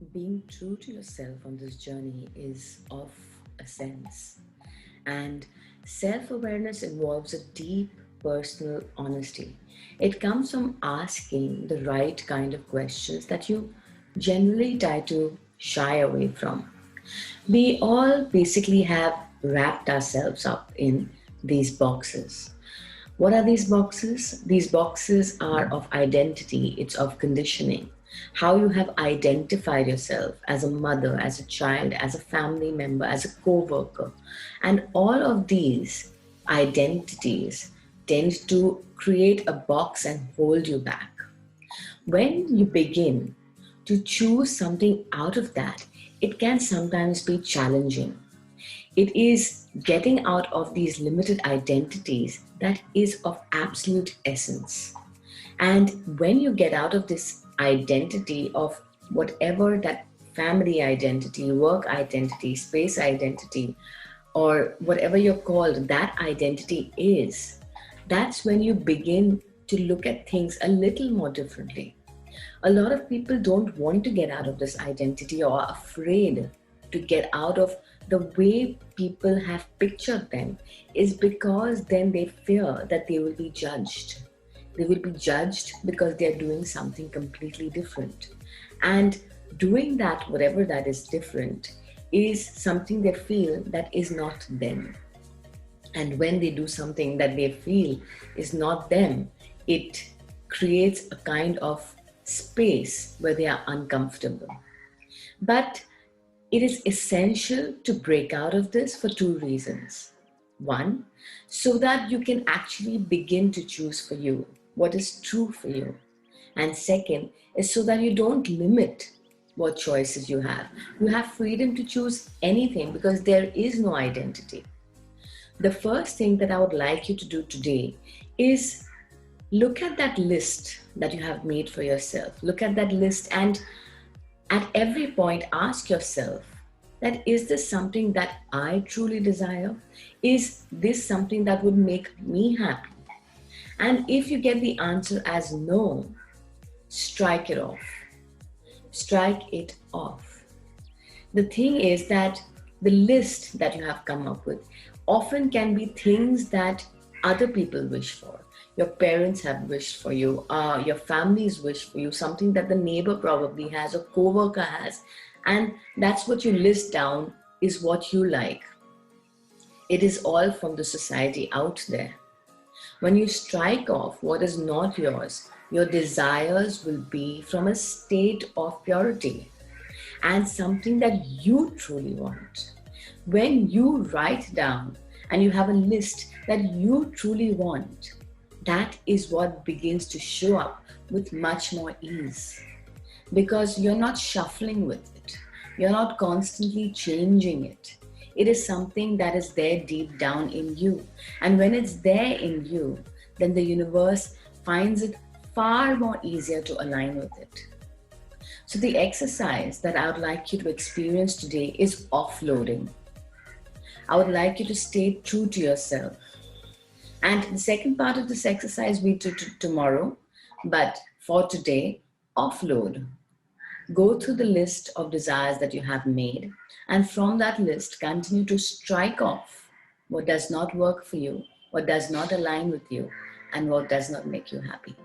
Being true to yourself on this journey is of a sense. And self awareness involves a deep personal honesty. It comes from asking the right kind of questions that you generally try to shy away from. We all basically have wrapped ourselves up in these boxes. What are these boxes? These boxes are of identity, it's of conditioning. How you have identified yourself as a mother, as a child, as a family member, as a co worker. And all of these identities tend to create a box and hold you back. When you begin to choose something out of that, it can sometimes be challenging. It is getting out of these limited identities that is of absolute essence. And when you get out of this identity of whatever that family identity, work identity, space identity, or whatever you're called, that identity is, that's when you begin to look at things a little more differently. A lot of people don't want to get out of this identity or are afraid to get out of the way people have pictured them is because then they fear that they will be judged. They will be judged because they're doing something completely different. And doing that, whatever that is different, is something they feel that is not them. And when they do something that they feel is not them, it creates a kind of space where they are uncomfortable. But it is essential to break out of this for two reasons. One, so that you can actually begin to choose for you what is true for you. And second, is so that you don't limit what choices you have. You have freedom to choose anything because there is no identity. The first thing that I would like you to do today is look at that list that you have made for yourself. Look at that list and at every point ask yourself that is this something that I truly desire? Is this something that would make me happy? And if you get the answer as no, strike it off. Strike it off. The thing is that the list that you have come up with often can be things that other people wish for. Your parents have wished for you, your family's wish for you, something that the neighbor probably has, or coworker has, and that's what you list down is what you like. It is all from the society out there. When you strike off what is not yours, your desires will be from a state of purity and something that you truly want. When you write down and you have a list that you truly want, that is what begins to show up with much more ease because you're not shuffling with it. You're not constantly changing it. It is something that is there deep down in you. And when it's there in you, then the universe finds it far more easier to align with it. So the exercise that I would like you to experience today is offloading. I would like you to stay true to yourself. And the second part of this exercise we do tomorrow, but for today, offload. Go through the list of desires that you have made, and from that list, continue to strike off what does not work for you, what does not align with you, and what does not make you happy.